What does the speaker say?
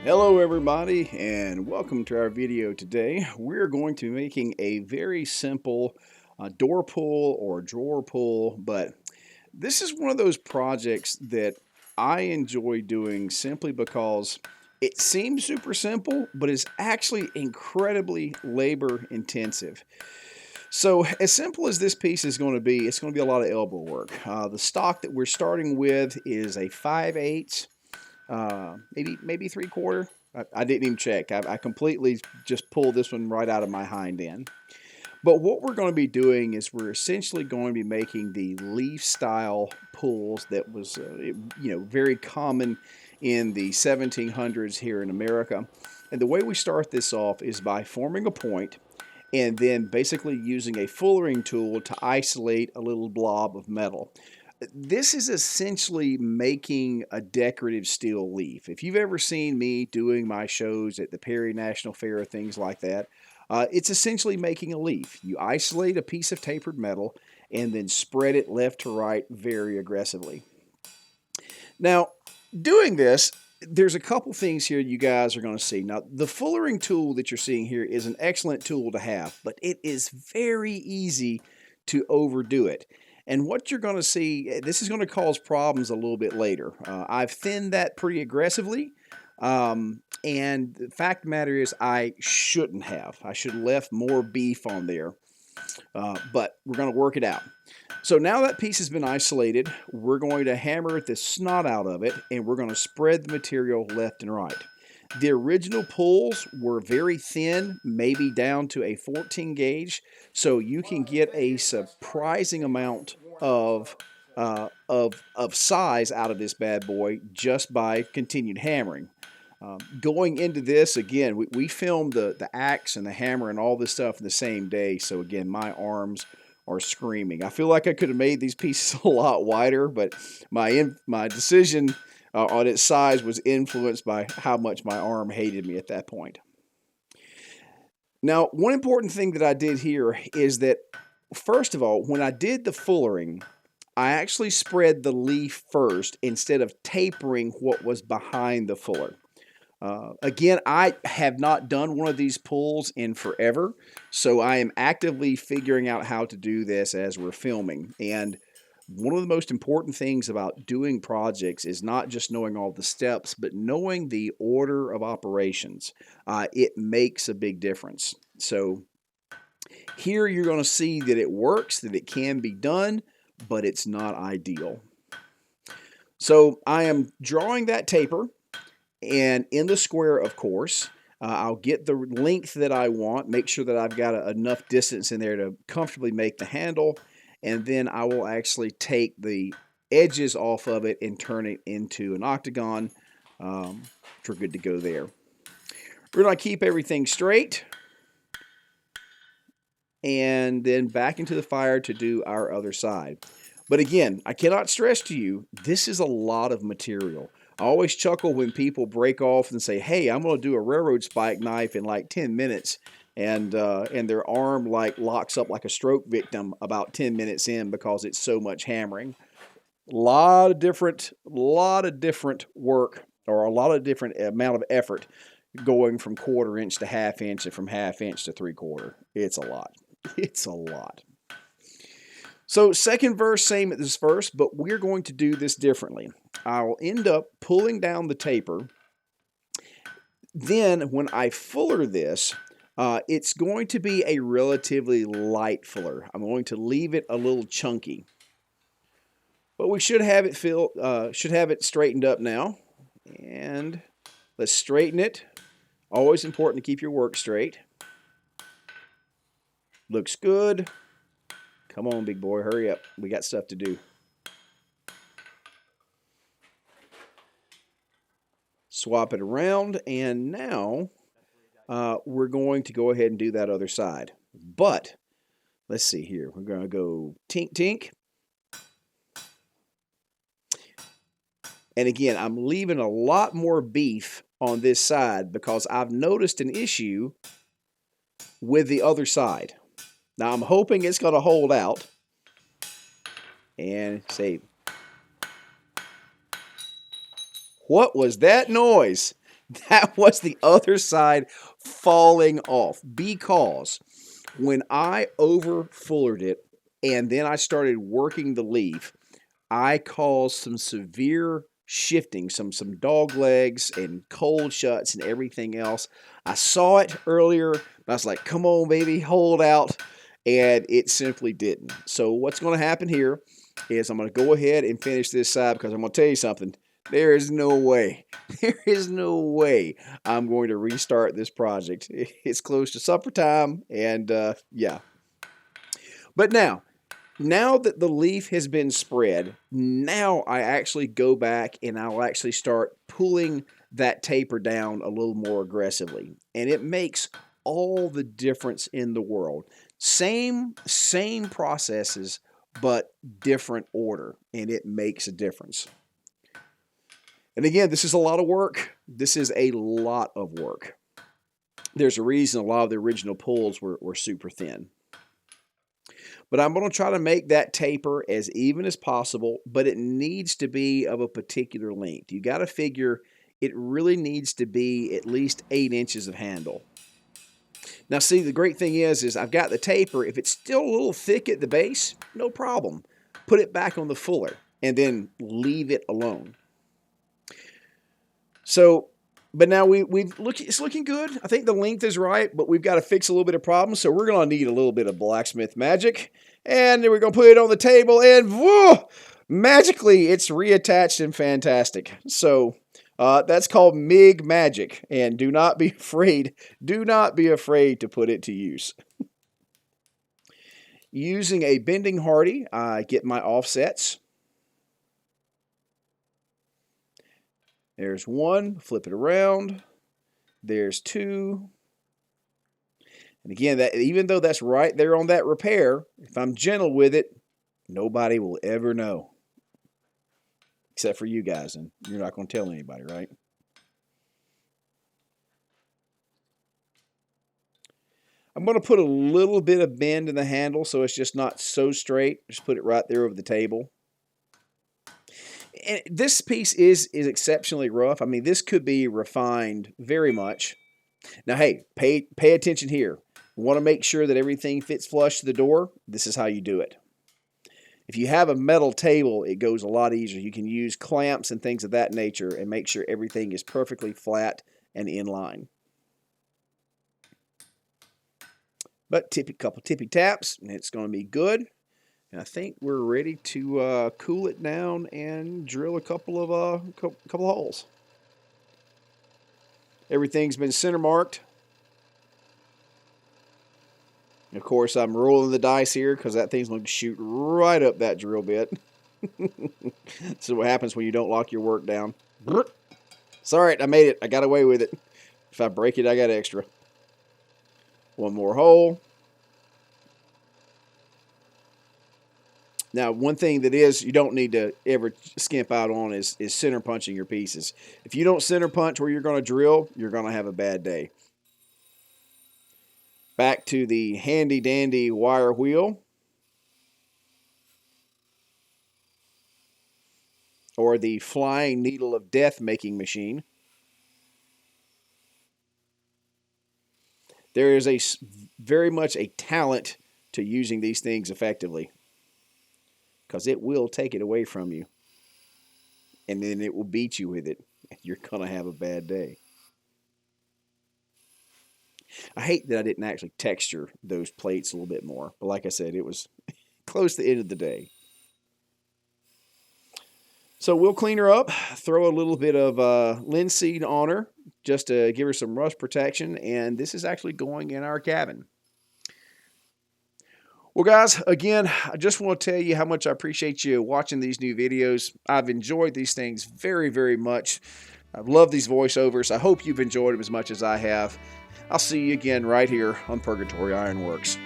Hello everybody and welcome to our video today. We're going to be making a very simple door pull or drawer pull, but this is one of those projects that I enjoy doing simply because it seems super simple, but it's actually incredibly labor intensive. So as simple as this piece is going to be, it's going to be a lot of elbow work. The stock that we're starting with is a 5/8 maybe 3/4. I didn't even check. I completely just pulled this one right out of my hind end. But what we're going to be doing is we're essentially going to be making the leaf style pulls that was very common in the 1700s here in America. And the way we start this off is by forming a point and then basically using a fullering tool to isolate a little blob of metal. This is essentially making a decorative steel leaf. If you've ever seen me doing my shows at the Perry National Fair, things like that, it's essentially making a leaf. You isolate a piece of tapered metal and then spread it left to right very aggressively. Now, doing this, there's a couple things here you guys are going to see. Now, the fullering tool that you're seeing here is an excellent tool to have, but it is very easy to overdo it. And what you're going to see, this is going to cause problems a little bit later. I've thinned that pretty aggressively. And the fact of the matter is I shouldn't have. I should have left more beef on there. But we're going to work it out. So now that piece has been isolated, we're going to hammer the snot out of it, and we're going to spread the material left and right. The original pulls were very thin, maybe down to a 14 gauge, so you can get a surprising amount of size out of this bad boy just by continued hammering. Going into this, again, we filmed the axe and the hammer and all this stuff in the same day, so again, my arms are screaming. I feel like I could have made these pieces a lot wider, but my decision on its size was influenced by how much my arm hated me at that point. Now, one important thing that I did here is that, first of all, when I did the fullering, I actually spread the leaf first instead of tapering what was behind the fuller. Again, I have not done one of these pulls in forever, so I am actively figuring out how to do this as we're filming. And one of the most important things about doing projects is not just knowing all the steps, but knowing the order of operations. It makes a big difference. So here you're going to see that it works, that it can be done, but it's not ideal. So I am drawing that taper, and in the square, of course, I'll get the length that I want, make sure that I've got enough distance in there to comfortably make the handle, and then I will actually take the edges off of it and turn it into an octagon. We're good to go there. We're going to keep everything straight, and then back into the fire to do our other side. But again, I cannot stress to you, this is a lot of material. I always chuckle when people break off and say, hey, I'm going to do a railroad spike knife in like 10 minutes, and their arm like locks up like a stroke victim about 10 minutes in because it's so much hammering. A lot of different work, or a lot of different amount of effort going from 1/4 inch to 1/2 inch and from 1/2 inch to 3/4. It's a lot. It's a lot. So second verse, same as first, but we're going to do this differently. I'll end up pulling down the taper. Then when I fuller this, it's going to be a relatively light fuller. I'm going to leave it a little chunky. But we should have it straightened up now. And let's straighten it. Always important to keep your work straight. Looks good. Come on, big boy, hurry up. We got stuff to do. Swap it around, and now we're going to go ahead and do that other side. But let's see here. We're going to go tink, tink. And again, I'm leaving a lot more beef on this side because I've noticed an issue with the other side. Now, I'm hoping it's going to hold out. And say, what was that noise? That was the other side falling off because when I over fullered it and then I started working the leaf, I caused some severe shifting, some dog legs and cold shuts and everything else. I saw it earlier, but I was like, come on, baby, hold out. And it simply didn't. So what's going to happen here is I'm going to go ahead and finish this side because I'm going to tell you something. There is no way, there is no way I'm going to restart this project. It's close to supper time, and yeah. But now that the leaf has been spread, now I actually go back and I'll actually start pulling that taper down a little more aggressively. And it makes all the difference in the world. Same processes, but different order, and it makes a difference. And again, this is a lot of work. This is a lot of work. There's a reason a lot of the original pulls were super thin. But I'm going to try to make that taper as even as possible, but it needs to be of a particular length. You got to figure it really needs to be at least 8 inches of handle. Now see, the great thing is I've got the taper. If it's still a little thick at the base, no problem. Put it back on the fuller and then leave it alone. So, but now it's looking good. I think the length is right, but we've got to fix a little bit of problems. So we're going to need a little bit of blacksmith magic. And then we're going to put it on the table and whoa, magically it's reattached and fantastic. So that's called MIG magic. And do not be afraid to put it to use. Using a bending hardy, I get my offsets. There's 1, flip it around. There's 2. And again, that even though that's right there on that repair, if I'm gentle with it, nobody will ever know. Except for you guys, and you're not going to tell anybody, right? I'm going to put a little bit of bend in the handle so it's just not so straight. Just put it right there over the table. And this piece is exceptionally rough. I mean, this could be refined very much. Now, hey, pay attention here. You want to make sure that everything fits flush to the door. This is how you do it. If you have a metal table, it goes a lot easier. You can use clamps and things of that nature and make sure everything is perfectly flat and in line. But couple tippy taps, and it's going to be good. And I think we're ready to cool it down and drill a couple of holes. Everything's been center marked. And of course, I'm rolling the dice here because that thing's going to shoot right up that drill bit. This is what happens when you don't lock your work down. It's all right, I made it. I got away with it. If I break it, I got extra. One more hole. Now, one thing that you don't need to ever skimp out on is center punching your pieces. If you don't center punch where you're going to drill, you're going to have a bad day. Back to the handy dandy wire wheel. Or the flying needle of death making machine. There is very much a talent to using these things effectively, because it will take it away from you, and then it will beat you with it, and you're going to have a bad day. I hate that I didn't actually texture those plates a little bit more, but like I said, it was close to the end of the day. So we'll clean her up, throw a little bit of linseed on her, just to give her some rust protection, and this is actually going in our cabin. Well, guys, again, I just want to tell you how much I appreciate you watching these new videos. I've enjoyed these things very, very much. I love these voiceovers. I hope you've enjoyed them as much as I have. I'll see you again right here on Purgatory Ironworks.